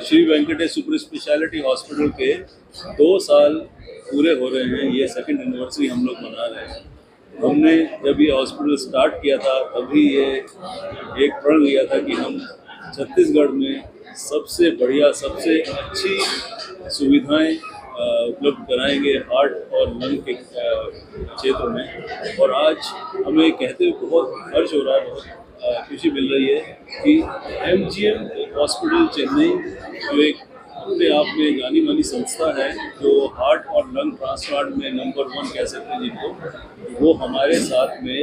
Shri Venkatesh super speciality hospital के 2 साल पूरे हो रहे हैं। ये सेकंड एनिवर्सरी हम लोग मना रहे हैं। हमने जब ये हॉस्पिटल स्टार्ट किया था तभी ये एक प्रण लिया था कि हम छत्तीसगढ़ में सबसे बढ़िया, सबसे अच्छी सुविधाएं उपलब्ध कराएंगे हार्ट और लंग के क्षेत्र में। और आज हमें कहते हुए बहुत हर्ष हो रहा है, बहुत खुशी मिल रही है कि MGM हॉस्पिटल चेन्नई जो एक अपने आप में जानी मानी संस्था है, जो हार्ट और लंग ट्रांसप्लांट में नंबर 1 कह सकते हैं जिनको, वो हमारे साथ में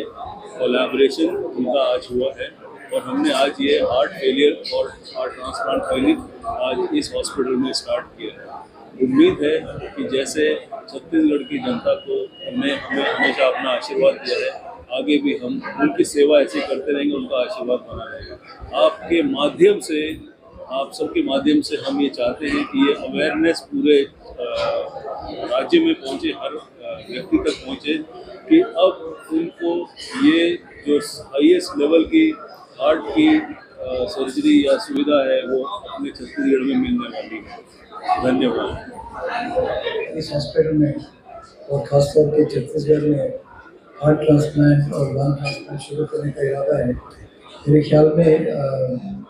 कोलैबोरेशन उनका आज हुआ है। और हमने आज ये हार्ट फेलियर और हार्ट ट्रांसप्लांट क्लिनिक आज इस हॉस्पिटल में स्टार्ट किया है। उम्मीद है कि जैसे छत्तीसगढ़ की जनता को हमें हमेशा अपना आशीर्वाद दिया है, आगे भी हम उनकी सेवा ऐसे करते रहेंगे, उनका आशीर्वाद बना रहेगा। आपके माध्यम से, आप सबके माध्यम से हम ये चाहते हैं कि ये अवेयरनेस पूरे राज्य में पहुँचे, हर व्यक्ति तक पहुँचे कि अब उनको ये जो हाईएस्ट लेवल की हार्ट की सर्जरी या सुविधा है वो अपने छत्तीसगढ़ में मिलने वाली है। धन्यवाद। इस हॉस्पिटल में और ख़ासतौर पे छत्तीसगढ़ में हार्ट ट्रांसप्लांट और लंग ट्रांसप्लांट शुरू करने का इरादा है। मेरे ख्याल में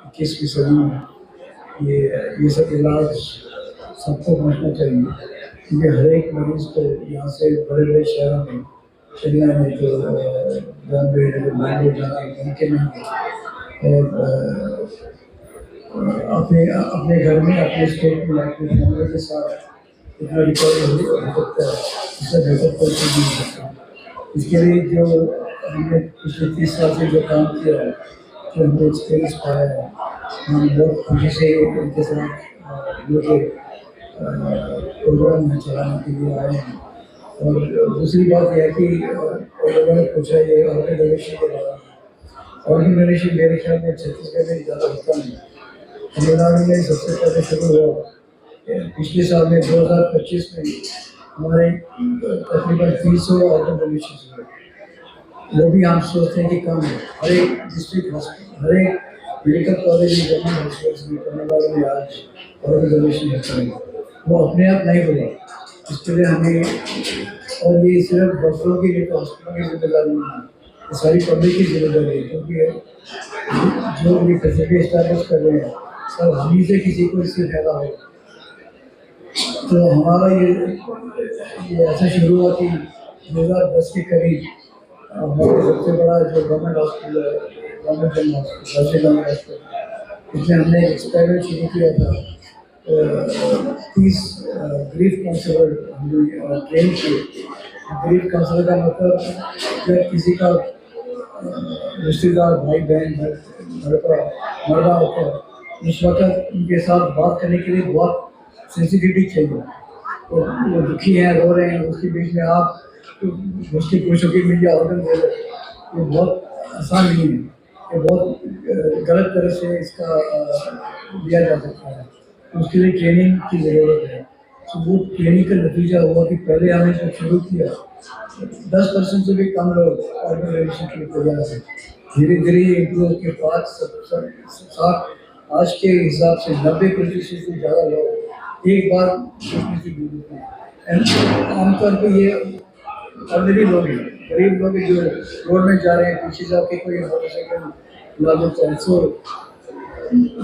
21वीं सदी में ये सब इलाज सबको पहुँचना चाहिए, क्योंकि हर एक मरीज़ को यहाँ से बड़े बड़े शहरों में, चेन्नई में तो बॉम्बे बैंगलोर जाना मुमकिन नहीं है, और अपने घर में, अपने स्टेट में, अपने फैमिली के साथ इतना रिकवरी हो सकता है, इससे बेहतर कोई चीज़ नहीं हो सकता। इसके लिए जो हमने पिछले 30 साल से जो काम किया है, जो हमने एक्सपीरियंस पाया है, हम बहुत खुशी से उनके साथ मुझे प्रोग्राम में चलाने के लिए आए हैं। और दूसरी बात यह है कि लोगों ने पूछा ये ऑर्गेनाइजेशन के बारे में। ऑर्गेनाइजेशन मेरे ख्याल में छत्तीसगढ़ में ज़्यादा होता नहीं, तमिलनाडु में सबसे पहले शुरू हुआ। पिछले साल में 2025 में हमारे तकरीबन 300 ऑर्गेनाइजेशन हुए। वो भी हम सोचते हैं कि कम है। हर एक डिस्ट्रिक्ट हॉस्पिटल, हर एक मेडिकल कॉलेज में, गवर्नमेंट हॉस्पिटल्स में तमिलनाडु में आज ऑर्गेनाइजेशन होता है। वो अपने आप नहीं हुआ, इसके लिए हमें, और ये सिर्फ डॉक्टरों के लिए तो हॉस्पिटल की जिम्मेदारी नहीं है, ये सारी पब्लिक की जिम्मेदारी है, क्योंकि जो भी फैसिलिटी इस्टेब्लिश कर रहे हैं सब हम ही से किसी को इससे फायदा हो। तो हमारा ये ऐसा शुरू हुआ कि 2010 के करीब हमारा सबसे बड़ा जो गवर्नमेंट हॉस्पिटल है, गवर्नमेंट जनरल हॉस्पिटल, इसमें हमने एक एक्सपेरिमेंट शुरू किया था। 30 ग्रीफ काउंसलर हमने ट्रेन किए। ग्रीफ काउंसलर का मतलब जब किसी का रिश्तेदार, भाई बहन, मर्दा होता है, उस वक्त उनके साथ बात करने के लिए बहुत सेंसिटिविटी चाहिए। तो वो दुखी हैं, रो रहे हैं, उसके बीच में आप उसकी पूछो कि मीडिया ऑर्डर दे दो, ये बहुत आसान नहीं है। ये बहुत गलत तरह से इसका लिया जा सकता है, उसके लिए ट्रेनिंग की ज़रूरत है। तो वो ट्रेनिंग का नतीजा हुआ कि पहले हमने जब शुरू किया 10% से भी कम लोग ऑर्गेनाइजेशन के लिए तैयार थे। धीरे धीरे इम्प्रूव के बाद सब आज के हिसाब से 90% से ज़्यादा लोग एक बार सोचने से जुड़े थे। आमतौर पर ये ऑलरेडी लोग हैं, गरीब लोग जो रोड में जा रहे हैं, पीछे जाके कोई मोटरसाइकिल ला देता है। सो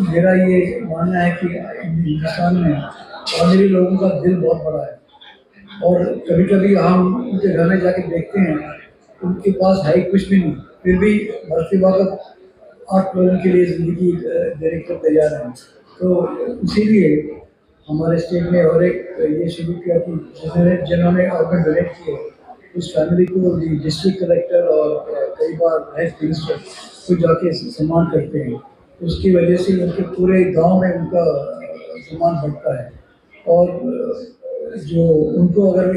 मेरा ये मानना है कि हिंदुस्तान में ऑलरेडी लोगों का दिल बहुत बड़ा है, और कभी कभी हम उनके घर में जाके देखते हैं, उनके पास है कुछ भी नहीं, फिर भी मरते वक्त 8 लोगों के लिए ज़िंदगी देने को तैयार हैं। तो इसीलिए हमारे स्टेट में और एक ये शुरू किया कि जिन्होंने ऑर्गन डोनेट किए उस फैमिली को डिस्ट्रिक्ट कलेक्टर और कई बार हेल्थ मिनिस्टर को जाके सम्मान करते हैं। उसकी वजह से उनके पूरे गांव में उनका सम्मान बढ़ता है। और जो उनको अगर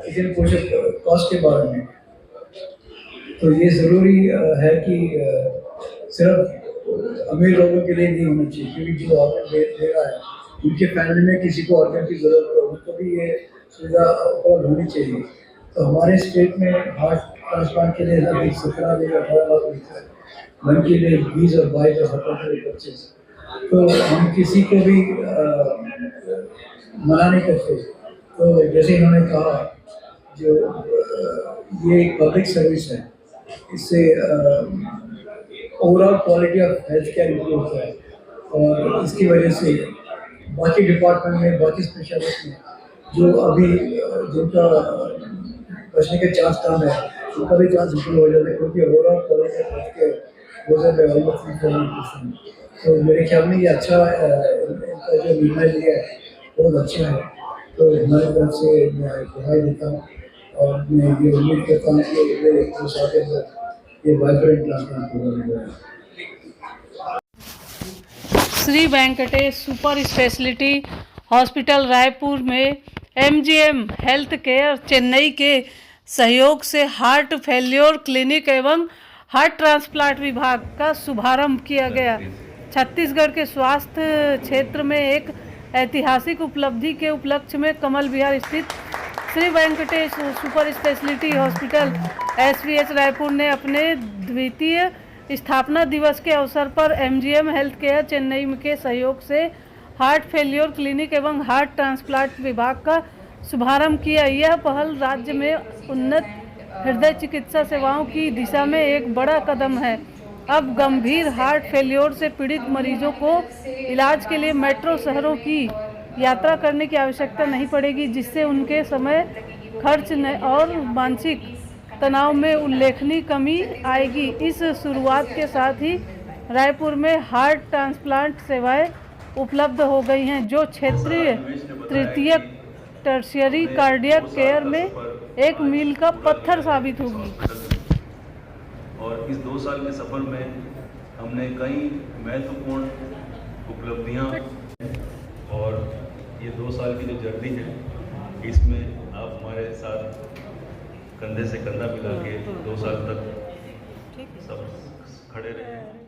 किसी ने पूछे कॉस्ट के बारे में, तो ये ज़रूरी है कि सिर्फ अमीर लोगों के लिए नहीं होना चाहिए, क्योंकि जो ऑर्गन दे रहा है उनके फैमिली में किसी को ऑर्गन की ज़रूरत हो, उनको भी ये सुविधा उपलब्ध होनी चाहिए। तो हमारे स्टेट में हार्ट ट्रांसप्लांट के लिए 17 से 18 लाख मिलता है, लंग के लिए 20 और 22 और 17 से 25। तो हम किसी को भी मना नहीं करते। तो जैसे इन्होंने कहा, जो ये एक पब्लिक सर्विस है, इससे overall quality of health care improve होता है, और इसकी वजह से बाकी डिपार्टमेंट में, बाकी स्पेशलिस्ट में जो अभी जिनका बचने के चांस कम है, उनका भी चांस इम्प्रूव हो जाता है, क्योंकि overall quality of health care तो मेरे ख्याल में ये अच्छा इनका जो निर्णय लिया है बहुत अच्छा है। तो हमारी तरफ से मैं बधाई देता हूँ, और मैं ये उम्मीद करता हूँ कि अगले 2 साल के अंदर ये वाइब्रेंट ट्रांसप्लांट प्रोग्राम होगा। Shri Venkatesh super speciality hospital Raipur में एमजीएम हेल्थ केयर चेन्नई के सहयोग से हार्ट फेल्योर क्लिनिक एवं हार्ट ट्रांसप्लांट विभाग का शुभारंभ किया गया। छत्तीसगढ़ के स्वास्थ्य क्षेत्र में एक ऐतिहासिक उपलब्धि के उपलक्ष्य में कमल विहार स्थित Shri Venkatesh super speciality hospital SVH Raipur ने अपने द्वितीय स्थापना दिवस के अवसर पर एमजीएम हेल्थ केयर चेन्नई के सहयोग से हार्ट फेल्योर क्लिनिक एवं हार्ट ट्रांसप्लांट विभाग का शुभारंभ किया। यह पहल राज्य में उन्नत हृदय चिकित्सा सेवाओं की दिशा में एक बड़ा कदम है। अब गंभीर हार्ट फेल्योर से पीड़ित मरीजों को इलाज के लिए मेट्रो शहरों की यात्रा करने की आवश्यकता नहीं पड़ेगी, जिससे उनके समय खर्च और मानसिक तनाव में उल्लेखनीय कमी आएगी। इस शुरुआत के साथ ही रायपुर में हार्ट ट्रांसप्लांट सेवाएं उपलब्ध हो गई हैं, जो क्षेत्रीय तृतीय टर्शियरी कार्डियक केयर में एक मील का पत्थर साबित होगी। और इस 2 साल के सफर में हमने कई महत्वपूर्ण उपलब्धियां, और ये 2 साल की जो जर्नी है, इसमें आप हमारे साथ कंधे से कंधा मिला के 2 साल तक सब खड़े रहे।